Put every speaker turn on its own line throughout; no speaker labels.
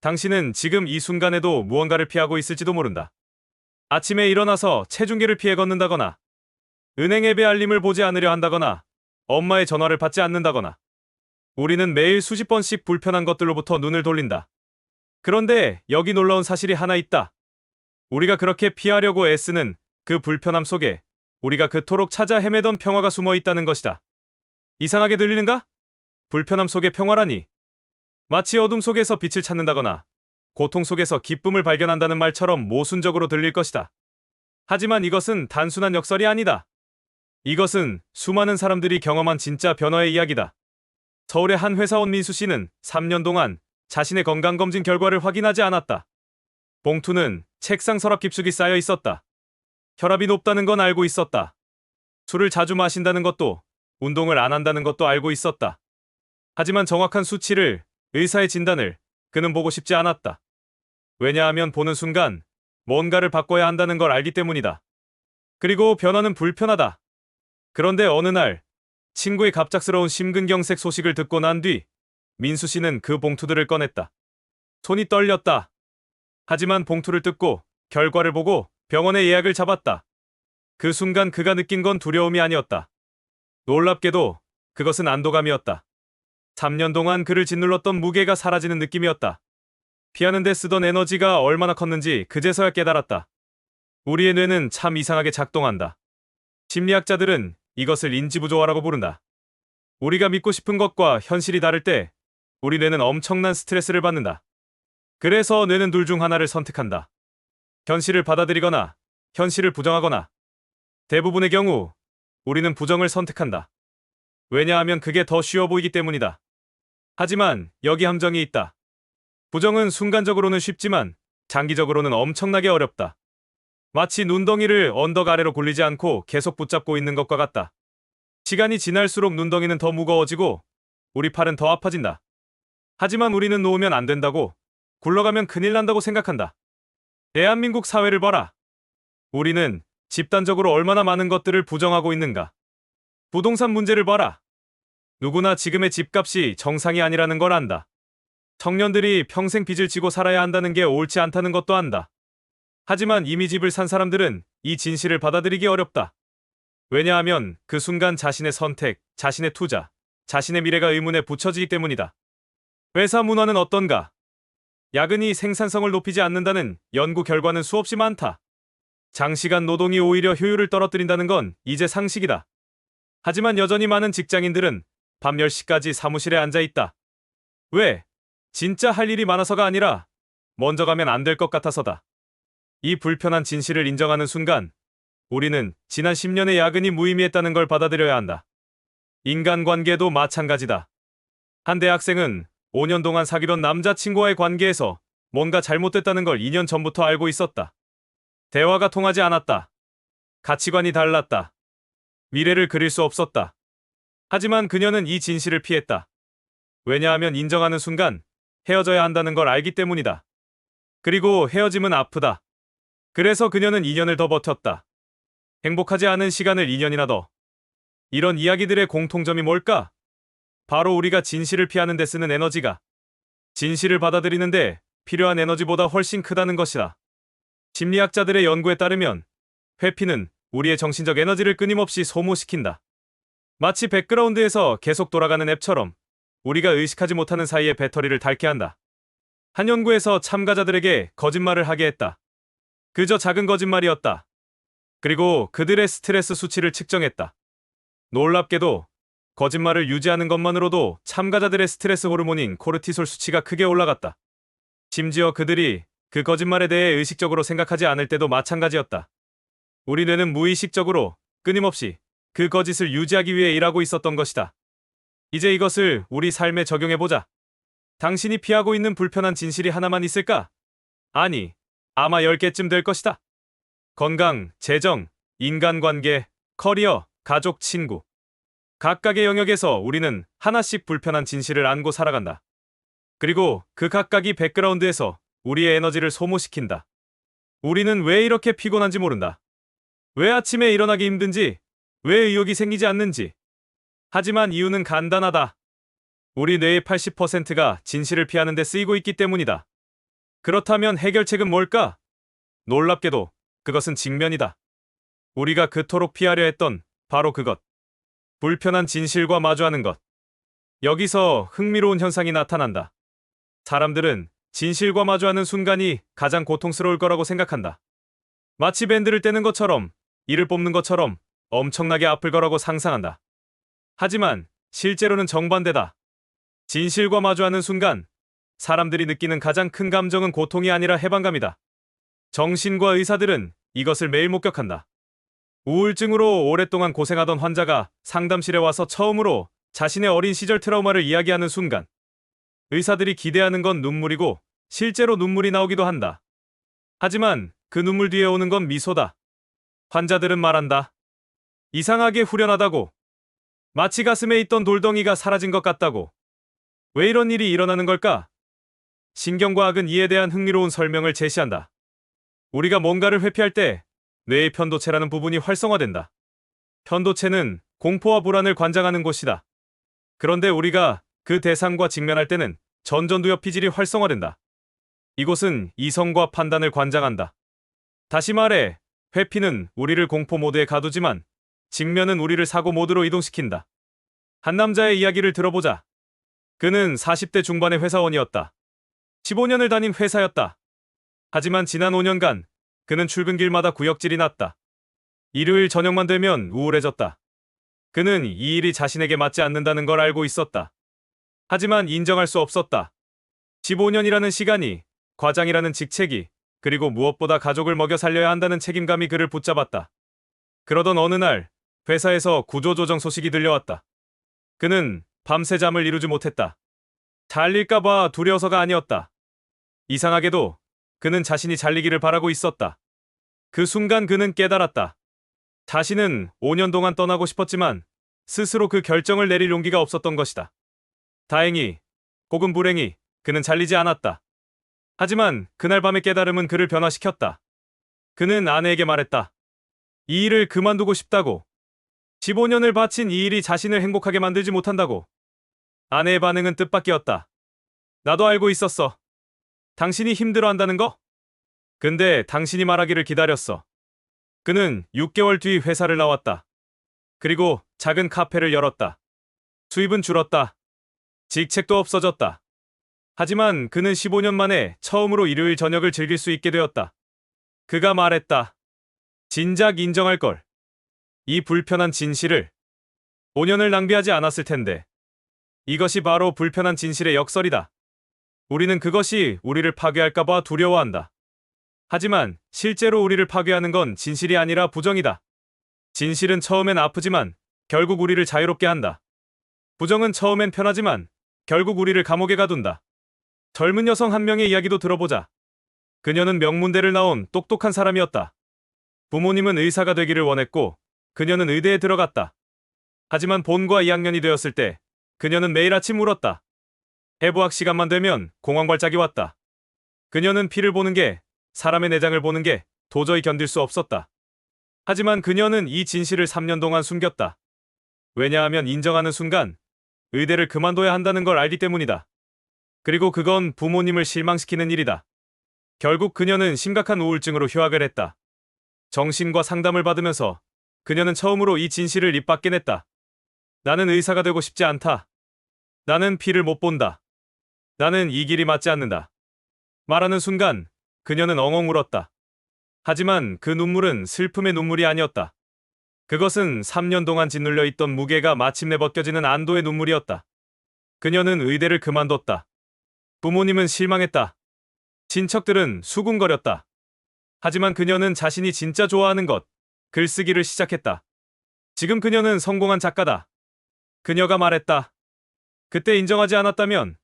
당신은 지금 이 순간에도 무언가를 피하고 있을지도 모른다. 아침에 일어나서 체중계를 피해 걷는다거나, 은행 앱의 알림을 보지 않으려 한다거나, 엄마의 전화를 받지 않는다거나. 우리는 매일 수십 번씩 불편한 것들로부터 눈을 돌린다. 그런데 여기 놀라운 사실이 하나 있다. 우리가 그렇게 피하려고 애쓰는 그 불편함 속에 우리가 그토록 찾아 헤매던 평화가 숨어 있다는 것이다. 이상하게 들리는가? 불편함 속의 평화라니. 마치 어둠 속에서 빛을 찾는다거나 고통 속에서 기쁨을 발견한다는 말처럼 모순적으로 들릴 것이다. 하지만 이것은 단순한 역설이 아니다. 이것은 수많은 사람들이 경험한 진짜 변화의 이야기다. 서울의 한 회사원 민수 씨는 3년 동안 자신의 건강검진 결과를 확인하지 않았다. 봉투는 책상 서랍 깊숙이 쌓여 있었다. 혈압이 높다는 건 알고 있었다. 술을 자주 마신다는 것도, 운동을 안 한다는 것도 알고 있었다. 하지만 정확한 수치를, 의사의 진단을 그는 보고 싶지 않았다. 왜냐하면 보는 순간 뭔가를 바꿔야 한다는 걸 알기 때문이다. 그리고 변화는 불편하다. 그런데 어느 날 친구의 갑작스러운 심근경색 소식을 듣고 난 뒤 민수 씨는 그 봉투들을 꺼냈다. 손이 떨렸다. 하지만 봉투를 뜯고 결과를 보고 병원에 예약을 잡았다. 그 순간 그가 느낀 건 두려움이 아니었다. 놀랍게도 그것은 안도감이었다. 3년 동안 그를 짓눌렀던 무게가 사라지는 느낌이었다. 피하는 데 쓰던 에너지가 얼마나 컸는지 그제서야 깨달았다. 우리의 뇌는 참 이상하게 작동한다. 심리학자들은 이것을 인지부조화라고 부른다. 우리가 믿고 싶은 것과 현실이 다를 때 우리 뇌는 엄청난 스트레스를 받는다. 그래서 뇌는 둘 중 하나를 선택한다. 현실을 받아들이거나 현실을 부정하거나. 대부분의 경우 우리는 부정을 선택한다. 왜냐하면 그게 더 쉬워 보이기 때문이다. 하지만 여기 함정이 있다. 부정은 순간적으로는 쉽지만 장기적으로는 엄청나게 어렵다. 마치 눈덩이를 언덕 아래로 굴리지 않고 계속 붙잡고 있는 것과 같다. 시간이 지날수록 눈덩이는 더 무거워지고 우리 팔은 더 아파진다. 하지만 우리는 놓으면 안 된다고, 굴러가면 큰일 난다고 생각한다. 대한민국 사회를 봐라. 우리는 집단적으로 얼마나 많은 것들을 부정하고 있는가. 부동산 문제를 봐라. 누구나 지금의 집값이 정상이 아니라는 걸 안다. 청년들이 평생 빚을 지고 살아야 한다는 게 옳지 않다는 것도 안다. 하지만 이미 집을 산 사람들은 이 진실을 받아들이기 어렵다. 왜냐하면 그 순간 자신의 선택, 자신의 투자, 자신의 미래가 의문에 붙여지기 때문이다. 회사 문화는 어떤가? 야근이 생산성을 높이지 않는다는 연구 결과는 수없이 많다. 장시간 노동이 오히려 효율을 떨어뜨린다는 건 이제 상식이다. 하지만 여전히 많은 직장인들은 밤 10시까지 사무실에 앉아 있다. 왜? 진짜 할 일이 많아서가 아니라 먼저 가면 안 될 것 같아서다. 이 불편한 진실을 인정하는 순간 우리는 지난 10년의 야근이 무의미했다는 걸 받아들여야 한다. 인간관계도 마찬가지다. 한 대학생은 5년 동안 사귀던 남자친구와의 관계에서 뭔가 잘못됐다는 걸 2년 전부터 알고 있었다. 대화가 통하지 않았다. 가치관이 달랐다. 미래를 그릴 수 없었다. 하지만 그녀는 이 진실을 피했다. 왜냐하면 인정하는 순간 헤어져야 한다는 걸 알기 때문이다. 그리고 헤어짐은 아프다. 그래서 그녀는 2년을 더 버텼다. 행복하지 않은 시간을 2년이나 더. 이런 이야기들의 공통점이 뭘까? 바로 우리가 진실을 피하는 데 쓰는 에너지가 진실을 받아들이는데 필요한 에너지보다 훨씬 크다는 것이다. 심리학자들의 연구에 따르면 회피는 우리의 정신적 에너지를 끊임없이 소모시킨다. 마치 백그라운드에서 계속 돌아가는 앱처럼 우리가 의식하지 못하는 사이에 배터리를 닳게 한다. 한 연구에서 참가자들에게 거짓말을 하게 했다. 그저 작은 거짓말이었다. 그리고 그들의 스트레스 수치를 측정했다. 놀랍게도 거짓말을 유지하는 것만으로도 참가자들의 스트레스 호르몬인 코르티솔 수치가 크게 올라갔다. 심지어 그들이 그 거짓말에 대해 의식적으로 생각하지 않을 때도 마찬가지였다. 우리 뇌는 무의식적으로 끊임없이 그 거짓을 유지하기 위해 일하고 있었던 것이다. 이제 이것을 우리 삶에 적용해보자. 당신이 피하고 있는 불편한 진실이 하나만 있을까? 아니, 아마 10개쯤 될 것이다. 건강, 재정, 인간관계, 커리어, 가족, 친구. 각각의 영역에서 우리는 하나씩 불편한 진실을 안고 살아간다. 그리고 그 각각이 백그라운드에서 우리의 에너지를 소모시킨다. 우리는 왜 이렇게 피곤한지 모른다. 왜 아침에 일어나기 힘든지, 왜 의욕이 생기지 않는지. 하지만 이유는 간단하다. 우리 뇌의 80%가 진실을 피하는 데 쓰이고 있기 때문이다. 그렇다면 해결책은 뭘까? 놀랍게도 그것은 직면이다. 우리가 그토록 피하려 했던 바로 그것. 불편한 진실과 마주하는 것. 여기서 흥미로운 현상이 나타난다. 사람들은 진실과 마주하는 순간이 가장 고통스러울 거라고 생각한다. 마치 밴드를 떼는 것처럼, 이를 뽑는 것처럼 엄청나게 아플 거라고 상상한다. 하지만 실제로는 정반대다. 진실과 마주하는 순간, 사람들이 느끼는 가장 큰 감정은 고통이 아니라 해방감이다. 정신과 의사들은 이것을 매일 목격한다. 우울증으로 오랫동안 고생하던 환자가 상담실에 와서 처음으로 자신의 어린 시절 트라우마를 이야기하는 순간, 의사들이 기대하는 건 눈물이고 실제로 눈물이 나오기도 한다. 하지만 그 눈물 뒤에 오는 건 미소다. 환자들은 말한다. 이상하게 후련하다고. 마치 가슴에 있던 돌덩이가 사라진 것 같다고. 왜 이런 일이 일어나는 걸까? 신경과학은 이에 대한 흥미로운 설명을 제시한다. 우리가 뭔가를 회피할 때 뇌의 편도체라는 부분이 활성화된다. 편도체는 공포와 불안을 관장하는 곳이다. 그런데 우리가 그 대상과 직면할 때는 전전두엽 피질이 활성화된다. 이곳은 이성과 판단을 관장한다. 다시 말해, 회피는 우리를 공포 모드에 가두지만 직면은 우리를 사고 모드로 이동시킨다. 한 남자의 이야기를 들어보자. 그는 40대 중반의 회사원이었다. 15년을 다닌 회사였다. 하지만 지난 5년간 그는 출근길마다 구역질이 났다. 일요일 저녁만 되면 우울해졌다. 그는 이 일이 자신에게 맞지 않는다는 걸 알고 있었다. 하지만 인정할 수 없었다. 15년이라는 시간이, 과장이라는 직책이, 그리고 무엇보다 가족을 먹여 살려야 한다는 책임감이 그를 붙잡았다. 그러던 어느 날, 회사에서 구조조정 소식이 들려왔다. 그는 밤새 잠을 이루지 못했다. 잘릴까봐 두려워서가 아니었다. 이상하게도 그는 자신이 잘리기를 바라고 있었다. 그 순간 그는 깨달았다. 자신은 5년 동안 떠나고 싶었지만 스스로 그 결정을 내릴 용기가 없었던 것이다. 다행히, 혹은 불행히, 그는 잘리지 않았다. 하지만 그날 밤의 깨달음은 그를 변화시켰다. 그는 아내에게 말했다. 이 일을 그만두고 싶다고. 15년을 바친 이 일이 자신을 행복하게 만들지 못한다고. 아내의 반응은 뜻밖이었다. 나도 알고 있었어. 당신이 힘들어한다는 거? 근데 당신이 말하기를 기다렸어. 그는 6개월 뒤 회사를 나왔다. 그리고 작은 카페를 열었다. 수입은 줄었다. 직책도 없어졌다. 하지만 그는 15년 만에 처음으로 일요일 저녁을 즐길 수 있게 되었다. 그가 말했다. 진작 인정할 걸. 이 불편한 진실을. 5년을 낭비하지 않았을 텐데. 이것이 바로 불편한 진실의 역설이다. 우리는 그것이 우리를 파괴할까봐 두려워한다. 하지만 실제로 우리를 파괴하는 건 진실이 아니라 부정이다. 진실은 처음엔 아프지만 결국 우리를 자유롭게 한다. 부정은 처음엔 편하지만 결국 우리를 감옥에 가둔다. 젊은 여성 한 명의 이야기도 들어보자. 그녀는 명문대를 나온 똑똑한 사람이었다. 부모님은 의사가 되기를 원했고 그녀는 의대에 들어갔다. 하지만 본과 2학년이 되었을 때 그녀는 매일 아침 울었다. 해부학 시간만 되면 공황 발작이 왔다. 그녀는 피를 보는 게, 사람의 내장을 보는 게 도저히 견딜 수 없었다. 하지만 그녀는 이 진실을 3년 동안 숨겼다. 왜냐하면 인정하는 순간 의대를 그만둬야 한다는 걸 알기 때문이다. 그리고 그건 부모님을 실망시키는 일이다. 결국 그녀는 심각한 우울증으로 휴학을 했다. 정신과 상담을 받으면서 그녀는 처음으로 이 진실을 입 밖에 냈다. 나는 의사가 되고 싶지 않다. 나는 피를 못 본다. 나는 이 길이 맞지 않는다. 말하는 순간 그녀는 엉엉 울었다. 하지만 그 눈물은 슬픔의 눈물이 아니었다. 그것은 3년 동안 짓눌려 있던 무게가 마침내 벗겨지는 안도의 눈물이었다. 그녀는 의대를 그만뒀다. 부모님은 실망했다. 친척들은 수군거렸다. 하지만 그녀는 자신이 진짜 좋아하는 것, 글쓰기를 시작했다. 지금 그녀는 성공한 작가다. 그녀가 말했다. 그때 인정하지 않았다면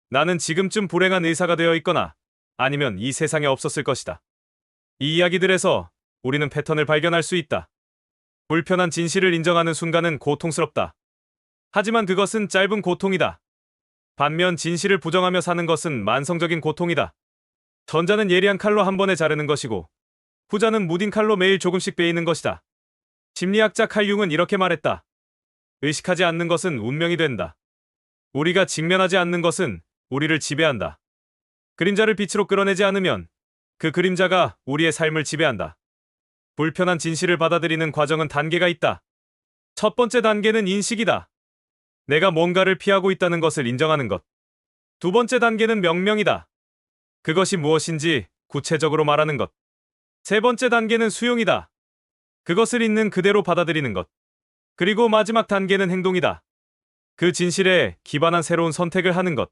나는 지금쯤 불행한 의사가 되어 있거나 아니면 이 세상에 없었을 것이다. 이 이야기들에서 우리는 패턴을 발견할 수 있다. 불편한 진실을 인정하는 순간은 고통스럽다. 하지만 그것은 짧은 고통이다. 반면 진실을 부정하며 사는 것은 만성적인 고통이다. 전자는 예리한 칼로 한 번에 자르는 것이고 후자는 무딘 칼로 매일 조금씩 베이는 것이다. 심리학자 칼 융은 이렇게 말했다. 의식하지 않는 것은 운명이 된다. 우리가 직면하지 않는 것은 우리를 지배한다. 그림자를 빛으로 끌어내지 않으면 그 그림자가 우리의 삶을 지배한다. 불편한 진실을 받아들이는 과정은 단계가 있다. 첫 번째 단계는 인식이다. 내가 뭔가를 피하고 있다는 것을 인정하는 것. 두 번째 단계는 명명이다. 그것이 무엇인지 구체적으로 말하는 것. 세 번째 단계는 수용이다. 그것을 있는 그대로 받아들이는 것. 그리고 마지막 단계는 행동이다. 그 진실에 기반한 새로운 선택을 하는 것.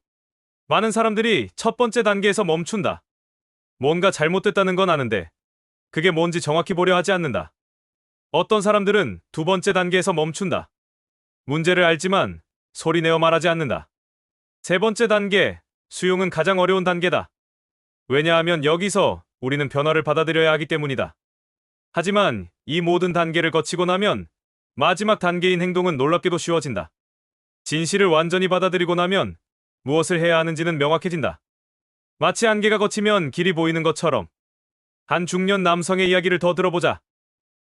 많은 사람들이 첫 번째 단계에서 멈춘다. 뭔가 잘못됐다는 건 아는데 그게 뭔지 정확히 보려 하지 않는다. 어떤 사람들은 두 번째 단계에서 멈춘다. 문제를 알지만 소리내어 말하지 않는다. 세 번째 단계, 수용은 가장 어려운 단계다. 왜냐하면 여기서 우리는 변화를 받아들여야 하기 때문이다. 하지만 이 모든 단계를 거치고 나면 마지막 단계인 행동은 놀랍게도 쉬워진다. 진실을 완전히 받아들이고 나면 무엇을 해야 하는지는 명확해진다. 마치 안개가 걷히면 길이 보이는 것처럼. 한 중년 남성의 이야기를 더 들어보자.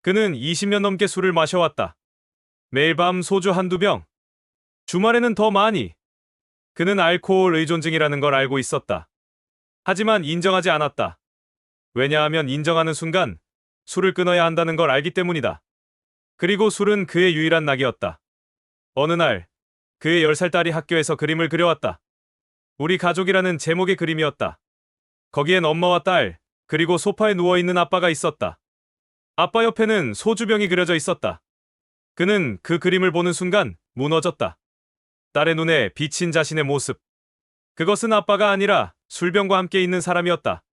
그는 20년 넘게 술을 마셔왔다. 매일 밤 소주 한두 병. 주말에는 더 많이. 그는 알코올 의존증이라는 걸 알고 있었다. 하지만 인정하지 않았다. 왜냐하면 인정하는 순간 술을 끊어야 한다는 걸 알기 때문이다. 그리고 술은 그의 유일한 낙이었다. 어느 날 그의 10살 딸이 학교에서 그림을 그려왔다. 우리 가족이라는 제목의 그림이었다. 거기엔 엄마와 딸, 그리고 소파에 누워있는 아빠가 있었다. 아빠 옆에는 소주병이 그려져 있었다. 그는 그 그림을 보는 순간 무너졌다. 딸의 눈에 비친 자신의 모습. 그것은 아빠가 아니라 술병과 함께 있는 사람이었다.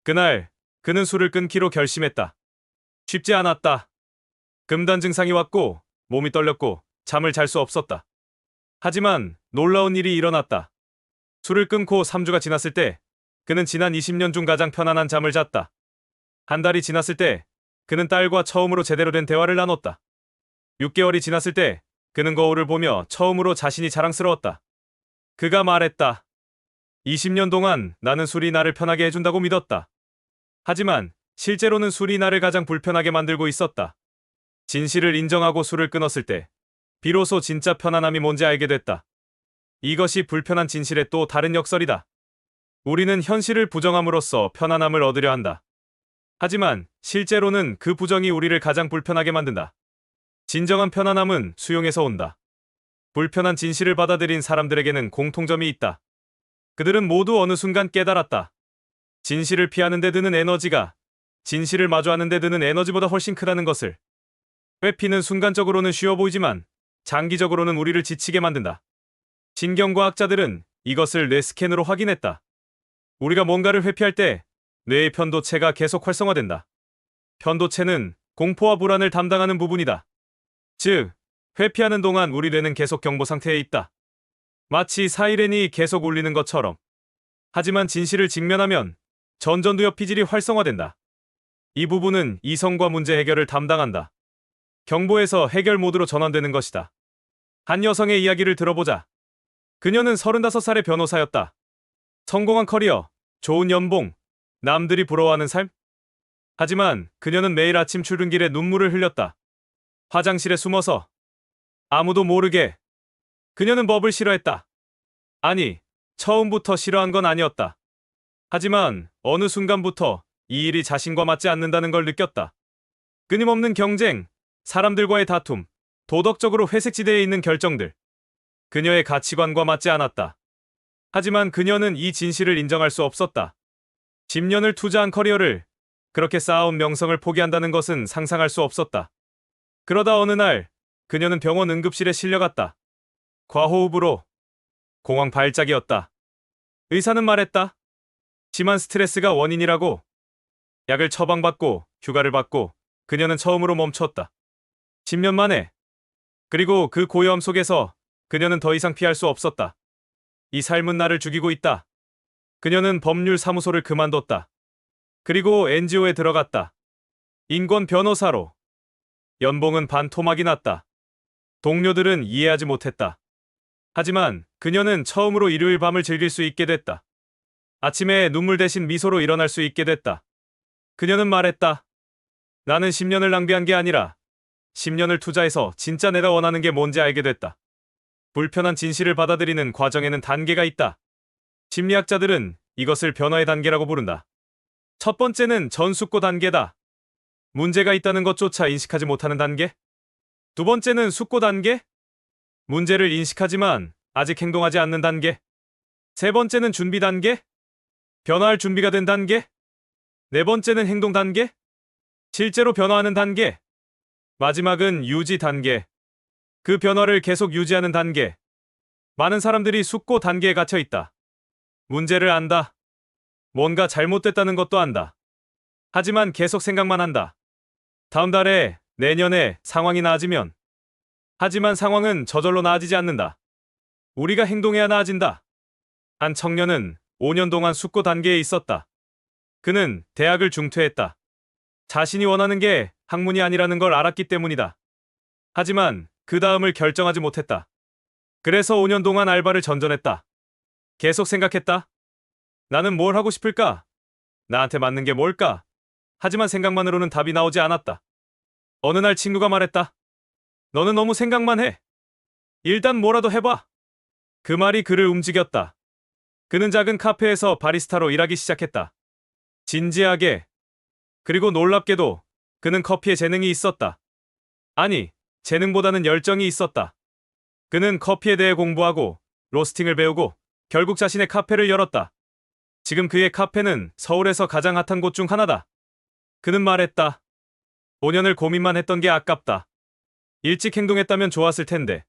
그날 그는 술을 끊기로 결심했다. 쉽지 않았다. 금단 증상이 왔고 몸이 떨렸고 잠을 잘 수 없었다. 하지만 놀라운 일이 일어났다. 술을 끊고 3주가 지났을 때 그는 지난 20년 중 가장 편안한 잠을 잤다. 한 달이 지났을 때 그는 딸과 처음으로 제대로 된 대화를 나눴다. 6개월이 지났을 때 그는 거울을 보며 처음으로 자신이 자랑스러웠다. 그가 말했다. 20년 동안 나는 술이 나를 편하게 해준다고 믿었다. 하지만 실제로는 술이 나를 가장 불편하게 만들고 있었다. 진실을 인정하고 술을 끊었을 때 비로소 진짜 편안함이 뭔지 알게 됐다. 이것이 불편한 진실의 또 다른 역설이다. 우리는 현실을 부정함으로써 편안함을 얻으려 한다. 하지만 실제로는 그 부정이 우리를 가장 불편하게 만든다. 진정한 편안함은 수용에서 온다. 불편한 진실을 받아들인 사람들에게는 공통점이 있다. 그들은 모두 어느 순간 깨달았다. 진실을 피하는 데 드는 에너지가 진실을 마주하는 데 드는 에너지보다 훨씬 크다는 것을. 회피는 순간적으로는 쉬워 보이지만 장기적으로는 우리를 지치게 만든다. 신경과학자들은 이것을 뇌 스캔으로 확인했다. 우리가 뭔가를 회피할 때 뇌의 편도체가 계속 활성화된다. 편도체는 공포와 불안을 담당하는 부분이다. 즉, 회피하는 동안 우리 뇌는 계속 경보 상태에 있다. 마치 사이렌이 계속 울리는 것처럼. 하지만 진실을 직면하면 전전두엽 피질이 활성화된다. 이 부분은 이성과 문제 해결을 담당한다. 경보에서 해결 모드로 전환되는 것이다. 한 여성의 이야기를 들어보자. 그녀는 35살의 변호사였다. 성공한 커리어, 좋은 연봉, 남들이 부러워하는 삶? 하지만 그녀는 매일 아침 출근길에 눈물을 흘렸다. 화장실에 숨어서. 아무도 모르게. 그녀는 법을 싫어했다. 아니, 처음부터 싫어한 건 아니었다. 하지만 어느 순간부터 이 일이 자신과 맞지 않는다는 걸 느꼈다. 끊임없는 경쟁, 사람들과의 다툼, 도덕적으로 회색지대에 있는 결정들. 그녀의 가치관과 맞지 않았다. 하지만 그녀는 이 진실을 인정할 수 없었다. 10년을 투자한 커리어를, 그렇게 쌓아온 명성을 포기한다는 것은 상상할 수 없었다. 그러다 어느 날 그녀는 병원 응급실에 실려갔다. 과호흡으로. 공황 발작이었다. 의사는 말했다. 심한 스트레스가 원인이라고. 약을 처방받고 휴가를 받고 그녀는 처음으로 멈췄다. 10년 만에. 그리고 그 고요함 속에서 그녀는 더 이상 피할 수 없었다. 이 삶은 나를 죽이고 있다. 그녀는 법률사무소를 그만뒀다. 그리고 NGO에 들어갔다. 인권 변호사로. 연봉은 반토막이 났다. 동료들은 이해하지 못했다. 하지만 그녀는 처음으로 일요일 밤을 즐길 수 있게 됐다. 아침에 눈물 대신 미소로 일어날 수 있게 됐다. 그녀는 말했다. 나는 10년을 낭비한 게 아니라 10년을 투자해서 진짜 내가 원하는 게 뭔지 알게 됐다. 불편한 진실을 받아들이는 과정에는 단계가 있다. 심리학자들은 이것을 변화의 단계라고 부른다. 첫 번째는 전숙고 단계다. 문제가 있다는 것조차 인식하지 못하는 단계. 두 번째는 숙고 단계. 문제를 인식하지만 아직 행동하지 않는 단계. 세 번째는 준비 단계. 변화할 준비가 된 단계. 네 번째는 행동 단계. 실제로 변화하는 단계. 마지막은 유지 단계. 그 변화를 계속 유지하는 단계. 많은 사람들이 숙고 단계에 갇혀 있다. 문제를 안다. 뭔가 잘못됐다는 것도 안다. 하지만 계속 생각만 한다. 다음 달에, 내년에 상황이 나아지면. 하지만 상황은 저절로 나아지지 않는다. 우리가 행동해야 나아진다. 한 청년은 5년 동안 숙고 단계에 있었다. 그는 대학을 중퇴했다. 자신이 원하는 게 학문이 아니라는 걸 알았기 때문이다. 하지만 그 다음을 결정하지 못했다. 그래서 5년 동안 알바를 전전했다. 계속 생각했다. 나는 뭘 하고 싶을까? 나한테 맞는 게 뭘까? 하지만 생각만으로는 답이 나오지 않았다. 어느 날 친구가 말했다. 너는 너무 생각만 해. 일단 뭐라도 해봐. 그 말이 그를 움직였다. 그는 작은 카페에서 바리스타로 일하기 시작했다. 진지하게. 그리고 놀랍게도 그는 커피에 재능이 있었다. 아니, 재능보다는 열정이 있었다. 그는 커피에 대해 공부하고 로스팅을 배우고 결국 자신의 카페를 열었다. 지금 그의 카페는 서울에서 가장 핫한 곳 중 하나다. 그는 말했다. 5년을 고민만 했던 게 아깝다. 일찍 행동했다면 좋았을 텐데.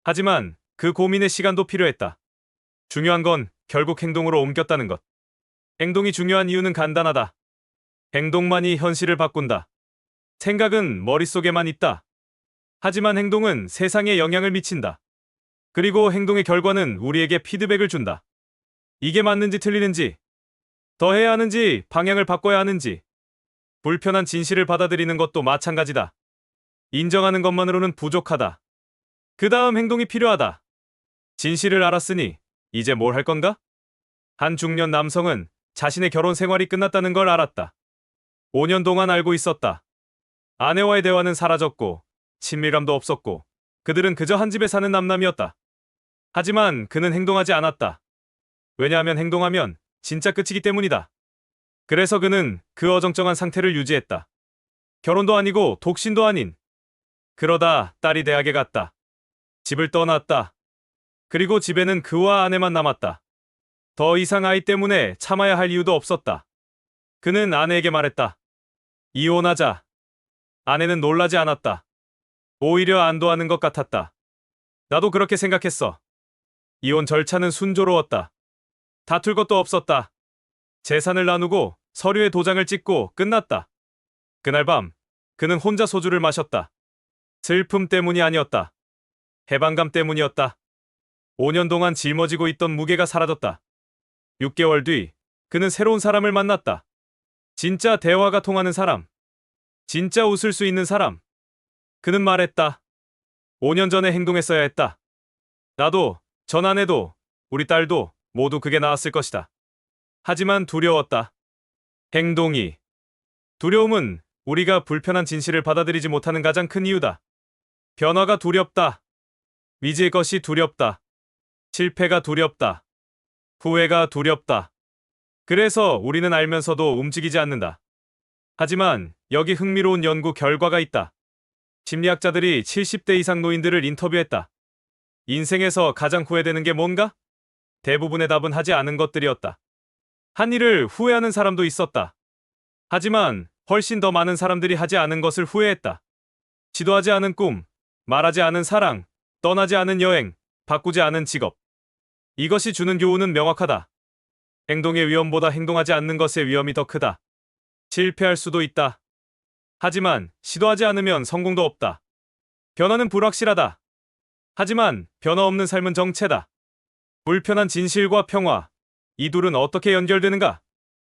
하지만 그 고민의 시간도 필요했다. 중요한 건 결국 행동으로 옮겼다는 것. 행동이 중요한 이유는 간단하다. 행동만이 현실을 바꾼다. 생각은 머릿속에만 있다. 하지만 행동은 세상에 영향을 미친다. 그리고 행동의 결과는 우리에게 피드백을 준다. 이게 맞는지 틀리는지, 더 해야 하는지, 방향을 바꿔야 하는지, 불편한 진실을 받아들이는 것도 마찬가지다. 인정하는 것만으로는 부족하다. 그 다음 행동이 필요하다. 진실을 알았으니 이제 뭘 할 건가? 한 중년 남성은 자신의 결혼 생활이 끝났다는 걸 알았다. 5년 동안 알고 있었다. 아내와의 대화는 사라졌고 친밀감도 없었고 그들은 그저 한 집에 사는 남남이었다. 하지만 그는 행동하지 않았다. 왜냐하면 행동하면 진짜 끝이기 때문이다. 그래서 그는 그 어정쩡한 상태를 유지했다. 결혼도 아니고 독신도 아닌. 그러다 딸이 대학에 갔다. 집을 떠났다. 그리고 집에는 그와 아내만 남았다. 더 이상 아이 때문에 참아야 할 이유도 없었다. 그는 아내에게 말했다. 이혼하자. 아내는 놀라지 않았다. 오히려 안도하는 것 같았다. 나도 그렇게 생각했어. 이혼 절차는 순조로웠다. 다툴 것도 없었다. 재산을 나누고 서류에 도장을 찍고 끝났다. 그날 밤 그는 혼자 소주를 마셨다. 슬픔 때문이 아니었다. 해방감 때문이었다. 5년 동안 짊어지고 있던 무게가 사라졌다. 6개월 뒤 그는 새로운 사람을 만났다. 진짜 대화가 통하는 사람. 진짜 웃을 수 있는 사람. 그는 말했다. 5년 전에 행동했어야 했다. 나도, 전 아내도, 우리 딸도 모두 그게 나았을 것이다. 하지만 두려웠다. 행동이. 두려움은 우리가 불편한 진실을 받아들이지 못하는 가장 큰 이유다. 변화가 두렵다. 미지의 것이 두렵다. 실패가 두렵다. 후회가 두렵다. 그래서 우리는 알면서도 움직이지 않는다. 하지만 여기 흥미로운 연구 결과가 있다. 심리학자들이 70대 이상 노인들을 인터뷰했다. 인생에서 가장 후회되는 게 뭔가? 대부분의 답은 하지 않은 것들이었다. 한 일을 후회하는 사람도 있었다. 하지만 훨씬 더 많은 사람들이 하지 않은 것을 후회했다. 시도하지 않은 꿈, 말하지 않은 사랑, 떠나지 않은 여행, 바꾸지 않은 직업. 이것이 주는 교훈은 명확하다. 행동의 위험보다 행동하지 않는 것의 위험이 더 크다. 실패할 수도 있다. 하지만 시도하지 않으면 성공도 없다. 변화는 불확실하다. 하지만 변화 없는 삶은 정체다. 불편한 진실과 평화. 이 둘은 어떻게 연결되는가?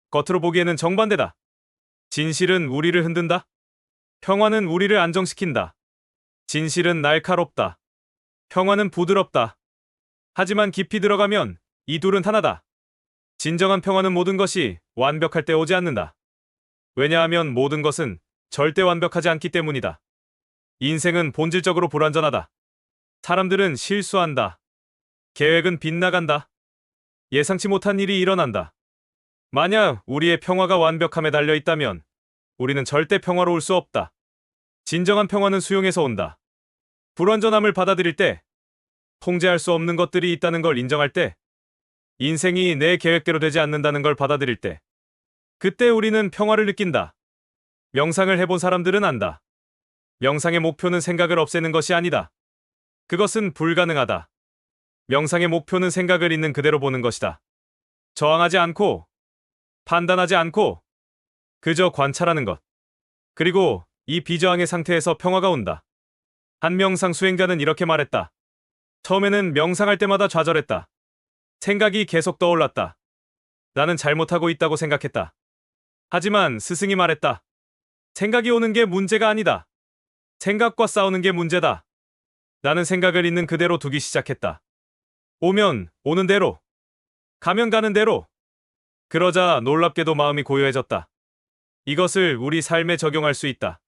겉으로 보기에는 정반대다. 진실은 우리를 흔든다. 평화는 우리를 안정시킨다. 진실은 날카롭다. 평화는 부드럽다. 하지만 깊이 들어가면 이 둘은 하나다. 진정한 평화는 모든 것이 완벽할 때 오지 않는다. 왜냐하면 모든 것은 절대 완벽하지 않기 때문이다. 인생은 본질적으로 불완전하다. 사람들은 실수한다. 계획은 빗나간다. 예상치 못한 일이 일어난다. 만약 우리의 평화가 완벽함에 달려 있다면 우리는 절대 평화로울 수 없다. 진정한 평화는 수용에서 온다. 불완전함을 받아들일 때, 통제할 수 없는 것들이 있다는 걸 인정할 때, 인생이 내 계획대로 되지 않는다는 걸 받아들일 때, 그때 우리는 평화를 느낀다. 명상을 해본 사람들은 안다. 명상의 목표는 생각을 없애는 것이 아니다. 그것은 불가능하다. 명상의 목표는 생각을 있는 그대로 보는 것이다. 저항하지 않고, 판단하지 않고, 그저 관찰하는 것. 그리고 이 비저항의 상태에서 평화가 온다. 한 명상 수행자는 이렇게 말했다. 처음에는 명상할 때마다 좌절했다. 생각이 계속 떠올랐다. 나는 잘못하고 있다고 생각했다. 하지만 스승이 말했다. 생각이 오는 게 문제가 아니다. 생각과 싸우는 게 문제다. 나는 생각을 있는 그대로 두기 시작했다. 오면 오는 대로, 가면 가는 대로. 그러자 놀랍게도 마음이 고요해졌다. 이것을 우리 삶에 적용할 수 있다.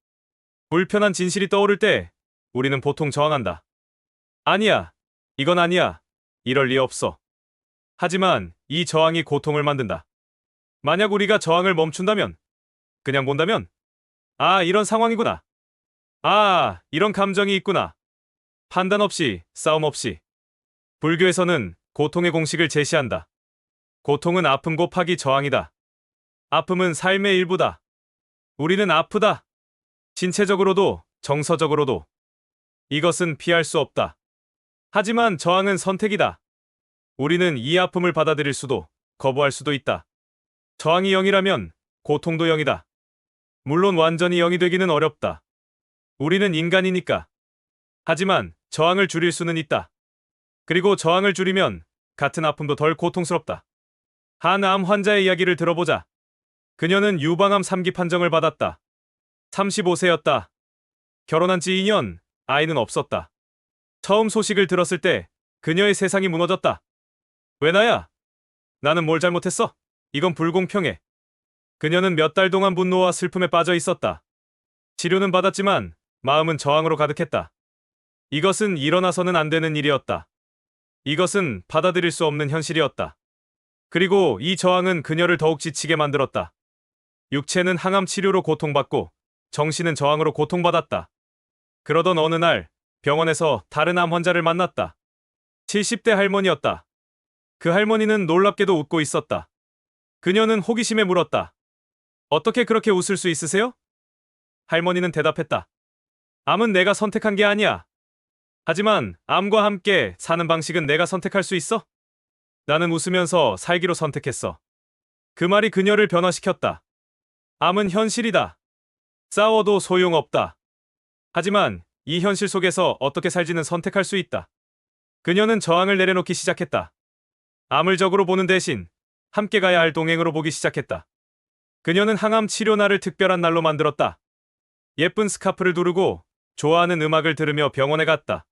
불편한 진실이 떠오를 때 우리는 보통 저항한다. 아니야, 이건 아니야, 이럴 리 없어. 하지만 이 저항이 고통을 만든다. 만약 우리가 저항을 멈춘다면, 그냥 본다면, 아, 이런 상황이구나. 아, 이런 감정이 있구나. 판단 없이, 싸움 없이. 불교에서는 고통의 공식을 제시한다. 고통은 아픔 곱하기 저항이다. 아픔은 삶의 일부다. 우리는 아프다. 신체적으로도, 정서적으로도. 이것은 피할 수 없다. 하지만 저항은 선택이다. 우리는 이 아픔을 받아들일 수도, 거부할 수도 있다. 저항이 0이라면 고통도 0이다. 물론 완전히 0이 되기는 어렵다. 우리는 인간이니까. 하지만 저항을 줄일 수는 있다. 그리고 저항을 줄이면 같은 아픔도 덜 고통스럽다. 한 암 환자의 이야기를 들어보자. 그녀는 유방암 3기 판정을 받았다. 35세였다. 결혼한 지 2년, 아이는 없었다. 처음 소식을 들었을 때 그녀의 세상이 무너졌다. 왜 나야? 나는 뭘 잘못했어? 이건 불공평해. 그녀는 몇 달 동안 분노와 슬픔에 빠져 있었다. 치료는 받았지만 마음은 저항으로 가득했다. 이것은 일어나서는 안 되는 일이었다. 이것은 받아들일 수 없는 현실이었다. 그리고 이 저항은 그녀를 더욱 지치게 만들었다. 육체는 항암 치료로 고통받고 정신은 저항으로 고통받았다. 그러던 어느 날 병원에서 다른 암 환자를 만났다. 70대 할머니였다. 그 할머니는 놀랍게도 웃고 있었다. 그녀는 호기심에 물었다. 어떻게 그렇게 웃을 수 있으세요? 할머니는 대답했다. 암은 내가 선택한 게 아니야. 하지만 암과 함께 사는 방식은 내가 선택할 수 있어? 나는 웃으면서 살기로 선택했어. 그 말이 그녀를 변화시켰다. 암은 현실이다. 싸워도 소용없다. 하지만 이 현실 속에서 어떻게 살지는 선택할 수 있다. 그녀는 저항을 내려놓기 시작했다. 암을 적으로 보는 대신 함께 가야 할 동행으로 보기 시작했다. 그녀는 항암 치료 날을 특별한 날로 만들었다. 예쁜 스카프를 두르고 좋아하는 음악을 들으며 병원에 갔다.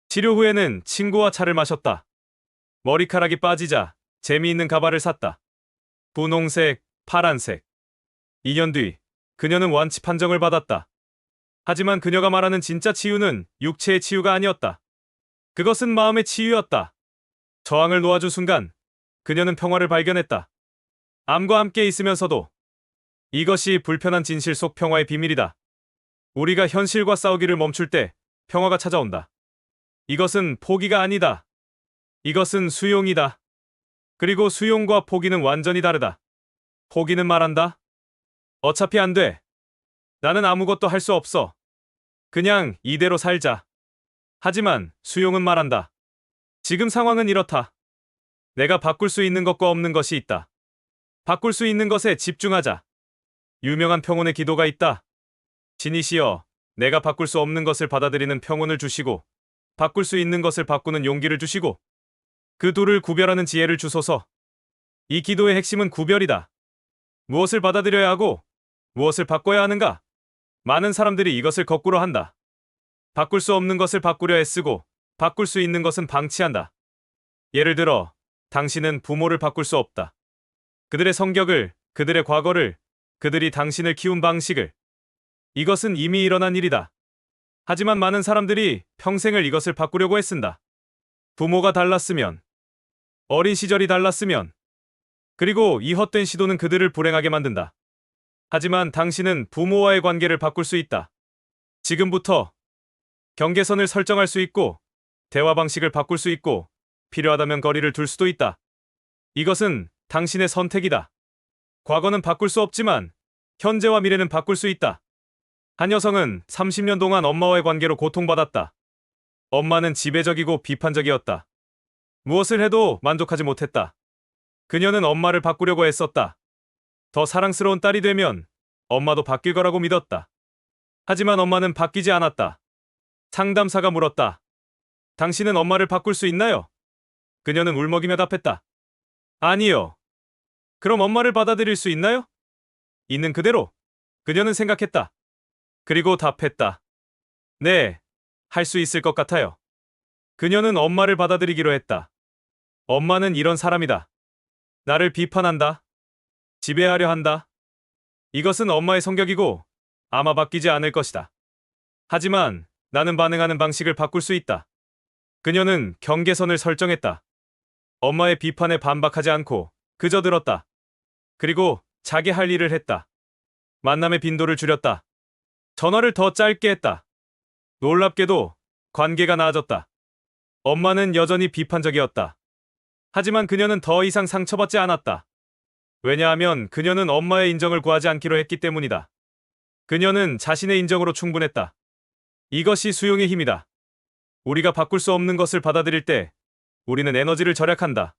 치료 후에는 친구와 차를 마셨다. 머리카락이 빠지자 재미있는 가발을 샀다. 분홍색, 파란색. 2년 뒤 그녀는 완치 판정을 받았다. 하지만 그녀가 말하는 진짜 치유는 육체의 치유가 아니었다. 그것은 마음의 치유였다. 저항을 놓아준 순간 그녀는 평화를 발견했다. 암과 함께 있으면서도. 이것이 불편한 진실 속 평화의 비밀이다. 우리가 현실과 싸우기를 멈출 때 평화가 찾아온다. 이것은 포기가 아니다. 이것은 수용이다. 그리고 수용과 포기는 완전히 다르다. 포기는 말한다. 어차피 안 돼. 나는 아무것도 할 수 없어. 그냥 이대로 살자. 하지만 수용은 말한다. 지금 상황은 이렇다. 내가 바꿀 수 있는 것과 없는 것이 있다. 바꿀 수 있는 것에 집중하자. 유명한 평온의 기도가 있다. 신이시여, 내가 바꿀 수 없는 것을 받아들이는 평온을 주시고 바꿀 수 있는 것을 바꾸는 용기를 주시고 그 둘을 구별하는 지혜를 주소서. 이 기도의 핵심은 구별이다. 무엇을 받아들여야 하고 무엇을 바꿔야 하는가? 많은 사람들이 이것을 거꾸로 한다. 바꿀 수 없는 것을 바꾸려 애쓰고 바꿀 수 있는 것은 방치한다. 예를 들어, 당신은 부모를 바꿀 수 없다. 그들의 성격을, 그들의 과거를, 그들이 당신을 키운 방식을. 이것은 이미 일어난 일이다. 하지만 많은 사람들이 평생을 이것을 바꾸려고 애쓴다. 부모가 달랐으면, 어린 시절이 달랐으면, 그리고 이 헛된 시도는 그들을 불행하게 만든다. 하지만 당신은 부모와의 관계를 바꿀 수 있다. 지금부터 경계선을 설정할 수 있고, 대화 방식을 바꿀 수 있고, 필요하다면 거리를 둘 수도 있다. 이것은 당신의 선택이다. 과거는 바꿀 수 없지만, 현재와 미래는 바꿀 수 있다. 한 여성은 30년 동안 엄마와의 관계로 고통받았다. 엄마는 지배적이고 비판적이었다. 무엇을 해도 만족하지 못했다. 그녀는 엄마를 바꾸려고 애썼다. 더 사랑스러운 딸이 되면 엄마도 바뀔 거라고 믿었다. 하지만 엄마는 바뀌지 않았다. 상담사가 물었다. 당신은 엄마를 바꿀 수 있나요? 그녀는 울먹이며 답했다. 아니요. 그럼 엄마를 받아들일 수 있나요? 있는 그대로. 그녀는 생각했다. 그리고 답했다. 네, 할 수 있을 것 같아요. 그녀는 엄마를 받아들이기로 했다. 엄마는 이런 사람이다. 나를 비판한다. 지배하려 한다. 이것은 엄마의 성격이고 아마 바뀌지 않을 것이다. 하지만 나는 반응하는 방식을 바꿀 수 있다. 그녀는 경계선을 설정했다. 엄마의 비판에 반박하지 않고 그저 들었다. 그리고 자기 할 일을 했다. 만남의 빈도를 줄였다. 전화를 더 짧게 했다. 놀랍게도 관계가 나아졌다. 엄마는 여전히 비판적이었다. 하지만 그녀는 더 이상 상처받지 않았다. 왜냐하면 그녀는 엄마의 인정을 구하지 않기로 했기 때문이다. 그녀는 자신의 인정으로 충분했다. 이것이 수용의 힘이다. 우리가 바꿀 수 없는 것을 받아들일 때 우리는 에너지를 절약한다.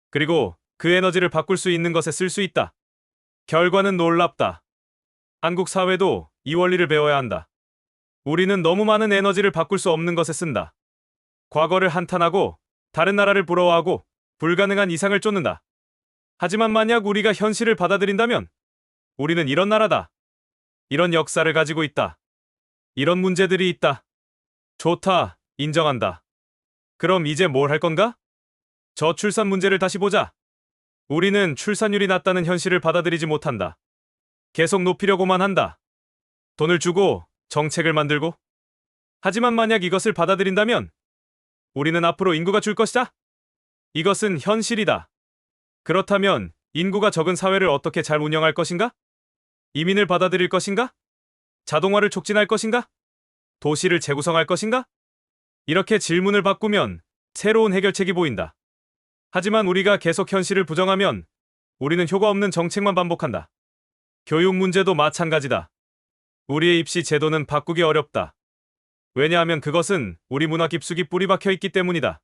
그리고 그 에너지를 바꿀 수 있는 것에 쓸 수 있다. 결과는 놀랍다. 한국 사회도 이 원리를 배워야 한다. 우리는 너무 많은 에너지를 바꿀 수 없는 것에 쓴다. 과거를 한탄하고 다른 나라를 부러워하고 불가능한 이상을 쫓는다. 하지만 만약 우리가 현실을 받아들인다면 우리는 이런 나라다. 이런 역사를 가지고 있다. 이런 문제들이 있다. 좋다. 인정한다. 그럼 이제 뭘 할 건가? 저출산 문제를 다시 보자. 우리는 출산율이 낮다는 현실을 받아들이지 못한다. 계속 높이려고만 한다. 돈을 주고 정책을 만들고. 하지만 만약 이것을 받아들인다면 우리는 앞으로 인구가 줄 것이다. 이것은 현실이다. 그렇다면 인구가 적은 사회를 어떻게 잘 운영할 것인가? 이민을 받아들일 것인가? 자동화를 촉진할 것인가? 도시를 재구성할 것인가? 이렇게 질문을 바꾸면 새로운 해결책이 보인다. 하지만 우리가 계속 현실을 부정하면 우리는 효과 없는 정책만 반복한다. 교육 문제도 마찬가지다. 우리의 입시 제도는 바꾸기 어렵다. 왜냐하면 그것은 우리 문화 깊숙이 뿌리 박혀 있기 때문이다.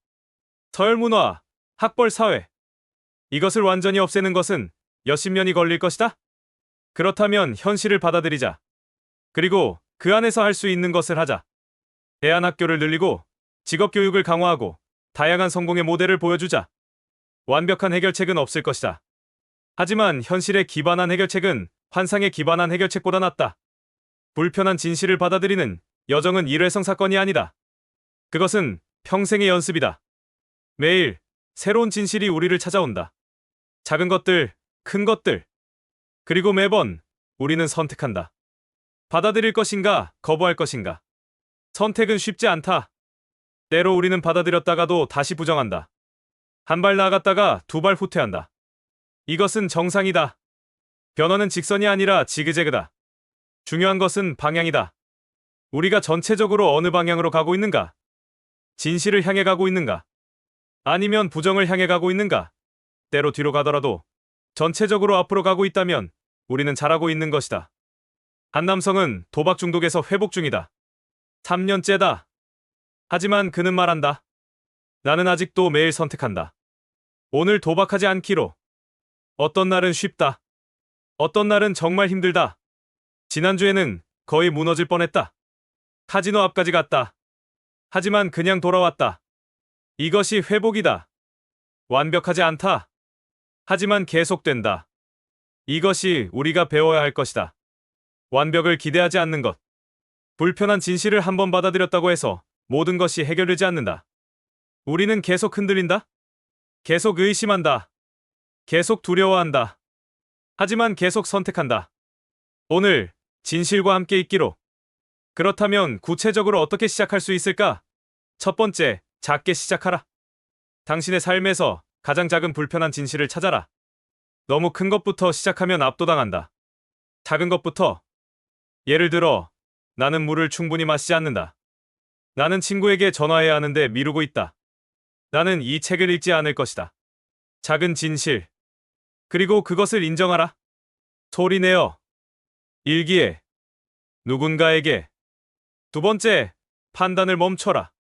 서열 문화, 학벌 사회. 이것을 완전히 없애는 것은 몇십 년이 걸릴 것이다. 그렇다면 현실을 받아들이자. 그리고 그 안에서 할 수 있는 것을 하자. 대안학교를 늘리고 직업교육을 강화하고 다양한 성공의 모델을 보여주자. 완벽한 해결책은 없을 것이다. 하지만 현실에 기반한 해결책은 환상에 기반한 해결책보다 낫다. 불편한 진실을 받아들이는 여정은 일회성 사건이 아니다. 그것은 평생의 연습이다. 매일 새로운 진실이 우리를 찾아온다. 작은 것들, 큰 것들. 그리고 매번 우리는 선택한다. 받아들일 것인가, 거부할 것인가. 선택은 쉽지 않다. 때로 우리는 받아들였다가도 다시 부정한다. 한 발 나아갔다가 두 발 후퇴한다. 이것은 정상이다. 변화는 직선이 아니라 지그재그다. 중요한 것은 방향이다. 우리가 전체적으로 어느 방향으로 가고 있는가? 진실을 향해 가고 있는가? 아니면 부정을 향해 가고 있는가? 때로 뒤로 가더라도 전체적으로 앞으로 가고 있다면 우리는 잘하고 있는 것이다. 한 남성은 도박 중독에서 회복 중이다. 3년째다. 하지만 그는 말한다. 나는 아직도 매일 선택한다. 오늘 도박하지 않기로. 어떤 날은 쉽다. 어떤 날은 정말 힘들다. 지난주에는 거의 무너질 뻔했다. 카지노 앞까지 갔다. 하지만 그냥 돌아왔다. 이것이 회복이다. 완벽하지 않다. 하지만 계속된다. 이것이 우리가 배워야 할 것이다. 완벽을 기대하지 않는 것. 불편한 진실을 한번 받아들였다고 해서 모든 것이 해결되지 않는다. 우리는 계속 흔들린다. 계속 의심한다. 계속 두려워한다. 하지만 계속 선택한다. 오늘 진실과 함께 있기로. 그렇다면 구체적으로 어떻게 시작할 수 있을까? 첫 번째, 작게 시작하라. 당신의 삶에서 가장 작은 불편한 진실을 찾아라. 너무 큰 것부터 시작하면 압도당한다. 작은 것부터. 예를 들어, 나는 물을 충분히 마시지 않는다. 나는 친구에게 전화해야 하는데 미루고 있다. 나는 이 책을 읽지 않을 것이다. 작은 진실. 그리고 그것을 인정하라. 소리내어. 일기에. 누군가에게. 두 번째, 판단을 멈춰라.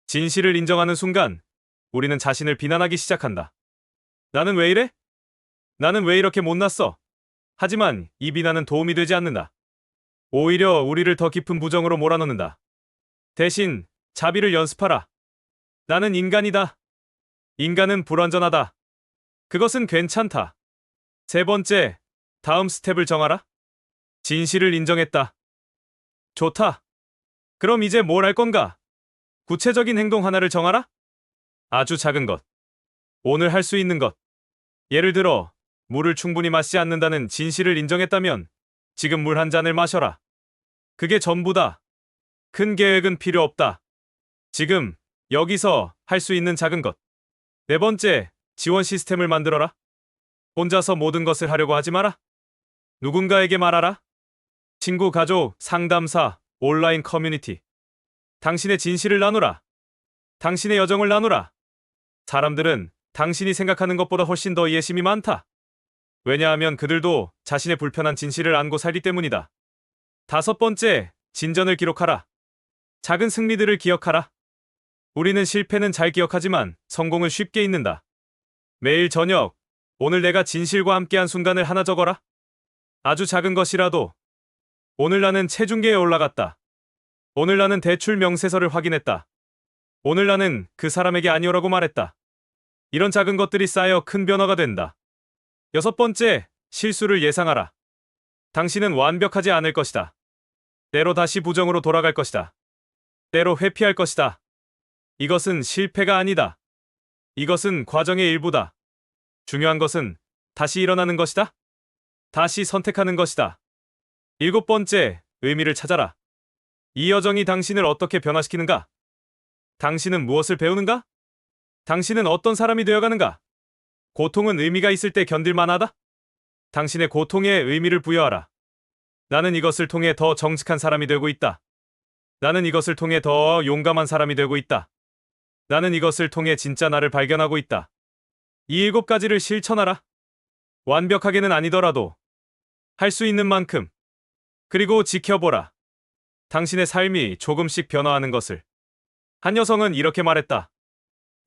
진실을 인정하는 순간, 우리는 자신을 비난하기 시작한다. 나는 왜 이래? 나는 왜 이렇게 못났어? 하지만 이 비난은 도움이 되지 않는다. 오히려 우리를 더 깊은 부정으로 몰아넣는다. 대신 자비를 연습하라. 나는 인간이다. 인간은 불완전하다. 그것은 괜찮다. 세 번째, 다음 스텝을 정하라. 진실을 인정했다. 좋다. 그럼 이제 뭘 할 건가? 구체적인 행동 하나를 정하라. 아주 작은 것. 오늘 할 수 있는 것. 예를 들어, 물을 충분히 마시지 않는다는 진실을 인정했다면 지금 물 한 잔을 마셔라. 그게 전부다. 큰 계획은 필요 없다. 지금, 여기서 할 수 있는 작은 것. 네 번째, 지원 시스템을 만들어라. 혼자서 모든 것을 하려고 하지 마라. 누군가에게 말하라. 친구, 가족, 상담사, 온라인 커뮤니티. 당신의 진실을 나누라. 당신의 여정을 나누라. 사람들은 당신이 생각하는 것보다 훨씬 더 이해심이 많다. 왜냐하면 그들도 자신의 불편한 진실을 안고 살기 때문이다. 다섯 번째, 진전을 기록하라. 작은 승리들을 기억하라. 우리는 실패는 잘 기억하지만 성공은 쉽게 잊는다. 매일 저녁, 오늘 내가 진실과 함께한 순간을 하나 적어라. 아주 작은 것이라도. 오늘 나는 체중계에 올라갔다. 오늘 나는 대출 명세서를 확인했다. 오늘 나는 그 사람에게 아니오라고 말했다. 이런 작은 것들이 쌓여 큰 변화가 된다. 여섯 번째, 실수를 예상하라. 당신은 완벽하지 않을 것이다. 때로 다시 부정으로 돌아갈 것이다. 때로 회피할 것이다. 이것은 실패가 아니다. 이것은 과정의 일부다. 중요한 것은 다시 일어나는 것이다. 다시 선택하는 것이다. 일곱 번째, 의미를 찾아라. 이 여정이 당신을 어떻게 변화시키는가? 당신은 무엇을 배우는가? 당신은 어떤 사람이 되어가는가? 고통은 의미가 있을 때 견딜만 하다? 당신의 고통에 의미를 부여하라. 나는 이것을 통해 더 정직한 사람이 되고 있다. 나는 이것을 통해 더 용감한 사람이 되고 있다. 나는 이것을 통해 진짜 나를 발견하고 있다. 이 일곱 가지를 실천하라. 완벽하게는 아니더라도 할 수 있는 만큼. 그리고 지켜보라. 당신의 삶이 조금씩 변화하는 것을. 한 여성은 이렇게 말했다.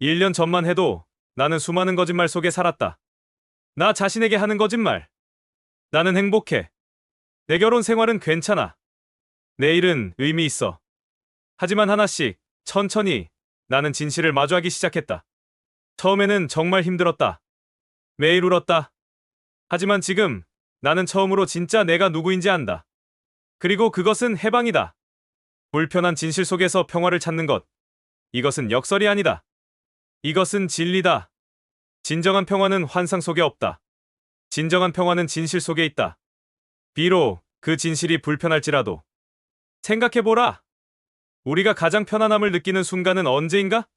1년 전만 해도 나는 수많은 거짓말 속에 살았다. 나 자신에게 하는 거짓말. 나는 행복해. 내 결혼 생활은 괜찮아. 내 일은 의미 있어. 하지만 하나씩, 천천히 나는 진실을 마주하기 시작했다. 처음에는 정말 힘들었다. 매일 울었다. 하지만 지금 나는 처음으로 진짜 내가 누구인지 안다. 그리고 그것은 해방이다. 불편한 진실 속에서 평화를 찾는 것. 이것은 역설이 아니다. 이것은 진리다. 진정한 평화는 환상 속에 없다. 진정한 평화는 진실 속에 있다. 비록 그 진실이 불편할지라도. 생각해보라. 우리가 가장 편안함을 느끼는 순간은 언제인가?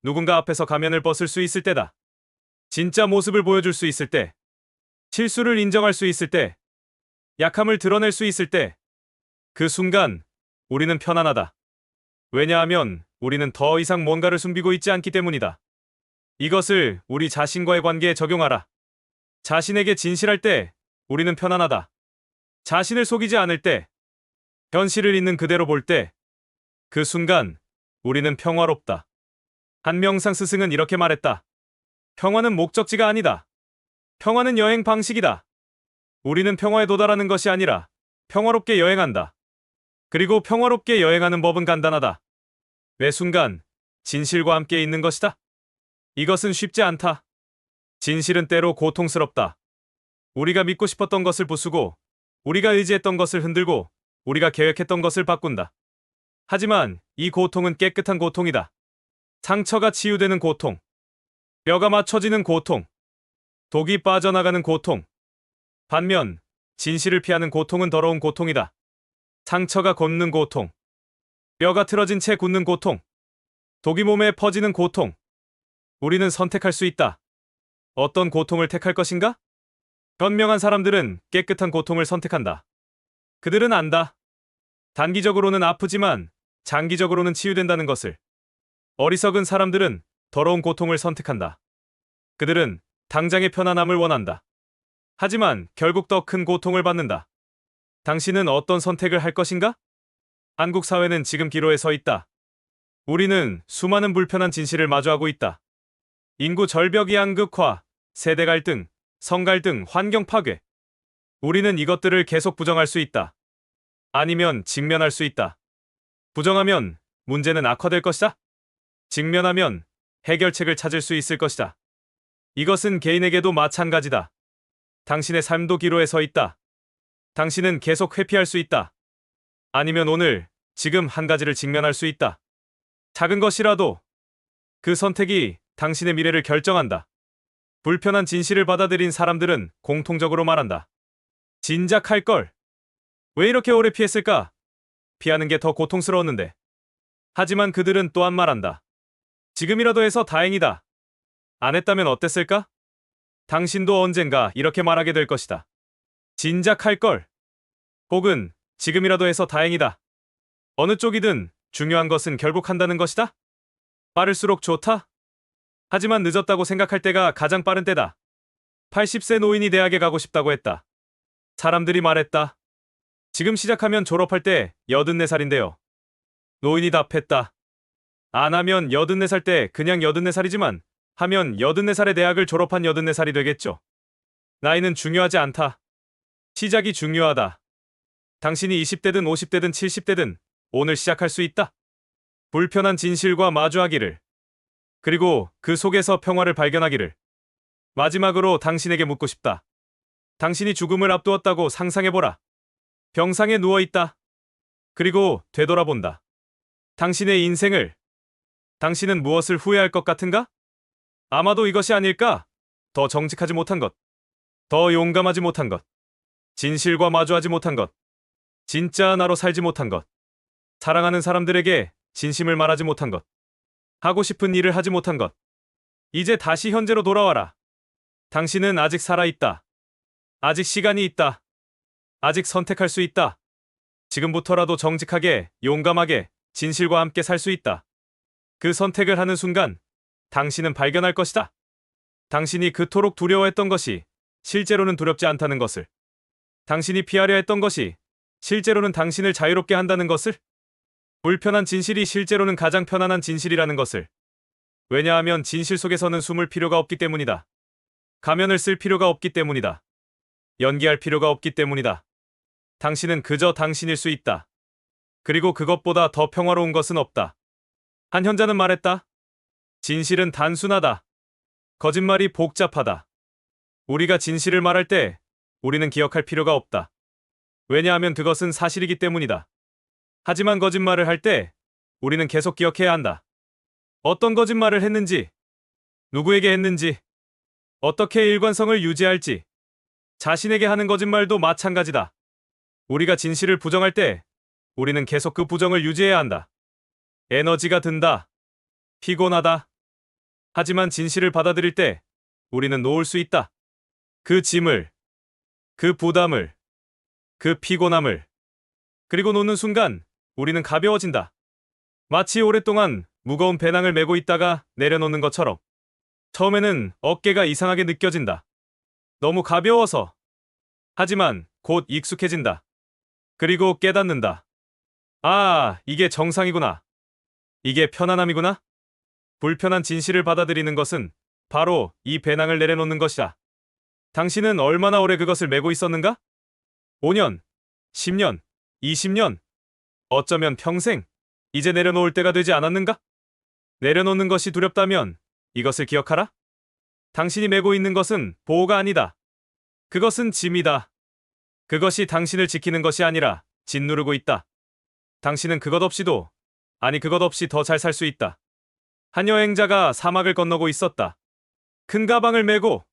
누군가 앞에서 가면을 벗을 수 있을 때다. 진짜 모습을 보여줄 수 있을 때. 실수를 인정할 수 있을 때. 약함을 드러낼 수 있을 때. 그 순간 우리는 편안하다. 왜냐하면 우리는 더 이상 뭔가를 숨기고 있지 않기 때문이다. 이것을 우리 자신과의 관계에 적용하라. 자신에게 진실할 때 우리는 편안하다. 자신을 속이지 않을 때, 현실을 있는 그대로 볼 때, 그 순간 우리는 평화롭다. 한 명상 스승은 이렇게 말했다. 평화는 목적지가 아니다. 평화는 여행 방식이다. 우리는 평화에 도달하는 것이 아니라 평화롭게 여행한다. 그리고 평화롭게 여행하는 법은 간단하다. 매 순간 진실과 함께 있는 것이다. 이것은 쉽지 않다. 진실은 때로 고통스럽다. 우리가 믿고 싶었던 것을 부수고, 우리가 의지했던 것을 흔들고, 우리가 계획했던 것을 바꾼다. 하지만 이 고통은 깨끗한 고통이다. 상처가 치유되는 고통. 뼈가 맞춰지는 고통. 독이 빠져나가는 고통. 반면 진실을 피하는 고통은 더러운 고통이다. 상처가 걷는 고통. 뼈가 틀어진 채 굳는 고통. 독이 몸에 퍼지는 고통. 우리는 선택할 수 있다. 어떤 고통을 택할 것인가? 현명한 사람들은 깨끗한 고통을 선택한다. 그들은 안다. 단기적으로는 아프지만 장기적으로는 치유된다는 것을. 어리석은 사람들은 더러운 고통을 선택한다. 그들은 당장의 편안함을 원한다. 하지만 결국 더 큰 고통을 받는다. 당신은 어떤 선택을 할 것인가? 한국 사회는 지금 기로에 서 있다. 우리는 수많은 불편한 진실을 마주하고 있다. 인구 절벽 양극화, 세대 갈등, 성 갈등, 환경 파괴. 우리는 이것들을 계속 부정할 수 있다. 아니면 직면할 수 있다. 부정하면 문제는 악화될 것이다. 직면하면 해결책을 찾을 수 있을 것이다. 이것은 개인에게도 마찬가지다. 당신의 삶도 기로에 서 있다. 당신은 계속 회피할 수 있다. 아니면 오늘, 지금 한 가지를 직면할 수 있다. 작은 것이라도 그 선택이 당신의 미래를 결정한다. 불편한 진실을 받아들인 사람들은 공통적으로 말한다. 진작 할 걸. 왜 이렇게 오래 피했을까? 피하는 게 더 고통스러웠는데. 하지만 그들은 또한 말한다. 지금이라도 해서 다행이다. 안 했다면 어땠을까? 당신도 언젠가 이렇게 말하게 될 것이다. 진작 할 걸. 혹은 지금이라도 해서 다행이다. 어느 쪽이든 중요한 것은 결국 한다는 것이다. 빠를수록 좋다. 하지만 늦었다고 생각할 때가 가장 빠른 때다. 80세 노인이 대학에 가고 싶다고 했다. 사람들이 말했다. 지금 시작하면 졸업할 때 84살인데요. 노인이 답했다. 안 하면 84살 때 그냥 84살이지만 하면 84살에 대학을 졸업한 84살이 되겠죠. 나이는 중요하지 않다. 시작이 중요하다. 당신이 20대든 50대든 70대든 오늘 시작할 수 있다. 불편한 진실과 마주하기를. 그리고 그 속에서 평화를 발견하기를. 마지막으로 당신에게 묻고 싶다. 당신이 죽음을 앞두었다고 상상해보라. 병상에 누워있다. 그리고 되돌아본다. 당신의 인생을. 당신은 무엇을 후회할 것 같은가? 아마도 이것이 아닐까? 더 정직하지 못한 것. 더 용감하지 못한 것. 진실과 마주하지 못한 것. 진짜 나로 살지 못한 것. 사랑하는 사람들에게 진심을 말하지 못한 것. 하고 싶은 일을 하지 못한 것. 이제 다시 현재로 돌아와라. 당신은 아직 살아있다. 아직 시간이 있다. 아직 선택할 수 있다. 지금부터라도 정직하게, 용감하게, 진실과 함께 살 수 있다. 그 선택을 하는 순간, 당신은 발견할 것이다. 당신이 그토록 두려워했던 것이 실제로는 두렵지 않다는 것을. 당신이 피하려 했던 것이 실제로는 당신을 자유롭게 한다는 것을. 불편한 진실이 실제로는 가장 편안한 진실이라는 것을. 왜냐하면 진실 속에서는 숨을 필요가 없기 때문이다. 가면을 쓸 필요가 없기 때문이다. 연기할 필요가 없기 때문이다. 당신은 그저 당신일 수 있다. 그리고 그것보다 더 평화로운 것은 없다. 한 현자는 말했다. 진실은 단순하다. 거짓말이 복잡하다. 우리가 진실을 말할 때 우리는 기억할 필요가 없다. 왜냐하면 그것은 사실이기 때문이다. 하지만 거짓말을 할 때 우리는 계속 기억해야 한다. 어떤 거짓말을 했는지, 누구에게 했는지, 어떻게 일관성을 유지할지. 자신에게 하는 거짓말도 마찬가지다. 우리가 진실을 부정할 때 우리는 계속 그 부정을 유지해야 한다. 에너지가 든다. 피곤하다. 하지만 진실을 받아들일 때 우리는 놓을 수 있다. 그 짐을, 그 부담을, 그 피곤함을. 그리고 놓는 순간 우리는 가벼워진다. 마치 오랫동안 무거운 배낭을 메고 있다가 내려놓는 것처럼. 처음에는 어깨가 이상하게 느껴진다. 너무 가벼워서. 하지만 곧 익숙해진다. 그리고 깨닫는다. 아, 이게 정상이구나. 이게 편안함이구나. 불편한 진실을 받아들이는 것은 바로 이 배낭을 내려놓는 것이다. 당신은 얼마나 오래 그것을 메고 있었는가? 5년, 10년, 20년, 어쩌면 평생. 이제 내려놓을 때가 되지 않았는가? 내려놓는 것이 두렵다면 이것을 기억하라. 당신이 메고 있는 것은 보호가 아니다. 그것은 짐이다. 그것이 당신을 지키는 것이 아니라 짓누르고 있다. 당신은 그것 없이도, 아니 그것 없이 더 잘 살 수 있다. 한 여행자가 사막을 건너고 있었다. 큰 가방을 메고.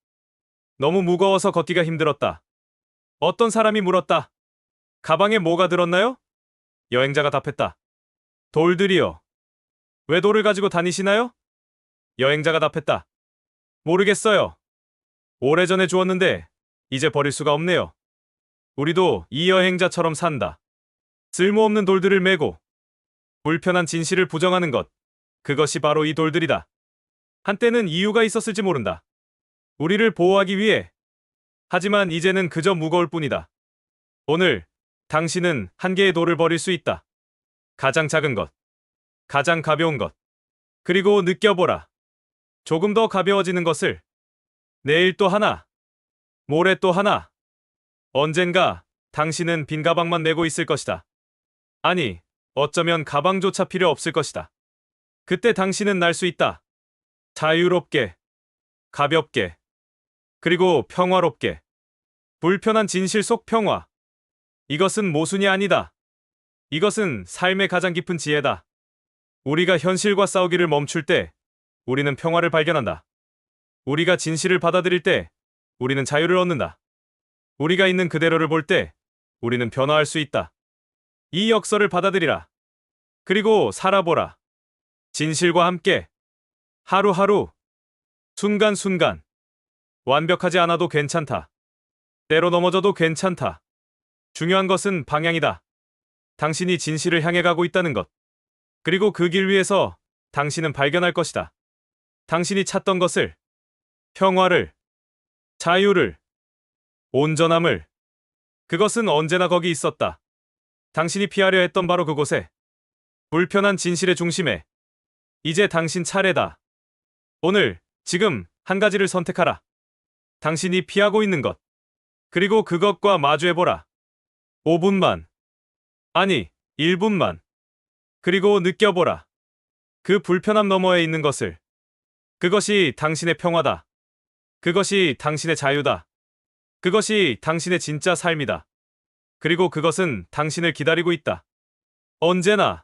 너무 무거워서 걷기가 힘들었다. 어떤 사람이 물었다. 가방에 뭐가 들었나요? 여행자가 답했다. 돌들이요. 왜 돌을 가지고 다니시나요? 여행자가 답했다. 모르겠어요. 오래전에 주웠는데 이제 버릴 수가 없네요. 우리도 이 여행자처럼 산다. 쓸모없는 돌들을 메고 불편한 진실을 부정하는 것. 그것이 바로 이 돌들이다. 한때는 이유가 있었을지 모른다. 우리를 보호하기 위해. 하지만 이제는 그저 무거울 뿐이다. 오늘 당신은 한 개의 돌을 버릴 수 있다. 가장 작은 것, 가장 가벼운 것. 그리고 느껴보라. 조금 더 가벼워지는 것을. 내일 또 하나, 모레 또 하나. 언젠가 당신은 빈 가방만 메고 있을 것이다. 아니, 어쩌면 가방조차 필요 없을 것이다. 그때 당신은 날 수 있다. 자유롭게, 가볍게, 그리고 평화롭게. 불편한 진실 속 평화. 이것은 모순이 아니다. 이것은 삶의 가장 깊은 지혜다. 우리가 현실과 싸우기를 멈출 때 우리는 평화를 발견한다. 우리가 진실을 받아들일 때 우리는 자유를 얻는다. 우리가 있는 그대로를 볼 때 우리는 변화할 수 있다. 이 역설을 받아들이라. 그리고 살아보라. 진실과 함께. 하루하루. 순간순간. 완벽하지 않아도 괜찮다. 때로 넘어져도 괜찮다. 중요한 것은 방향이다. 당신이 진실을 향해 가고 있다는 것. 그리고 그 길 위에서 당신은 발견할 것이다. 당신이 찾던 것을. 평화를. 자유를. 온전함을. 그것은 언제나 거기 있었다. 당신이 피하려 했던 바로 그곳에. 불편한 진실의 중심에. 이제 당신 차례다. 오늘, 지금, 한 가지를 선택하라. 당신이 피하고 있는 것. 그리고 그것과 마주해보라. 5분만. 아니, 1분만. 그리고 느껴보라. 그 불편함 너머에 있는 것을. 그것이 당신의 평화다. 그것이 당신의 자유다. 그것이 당신의 진짜 삶이다. 그리고 그것은 당신을 기다리고 있다. 언제나.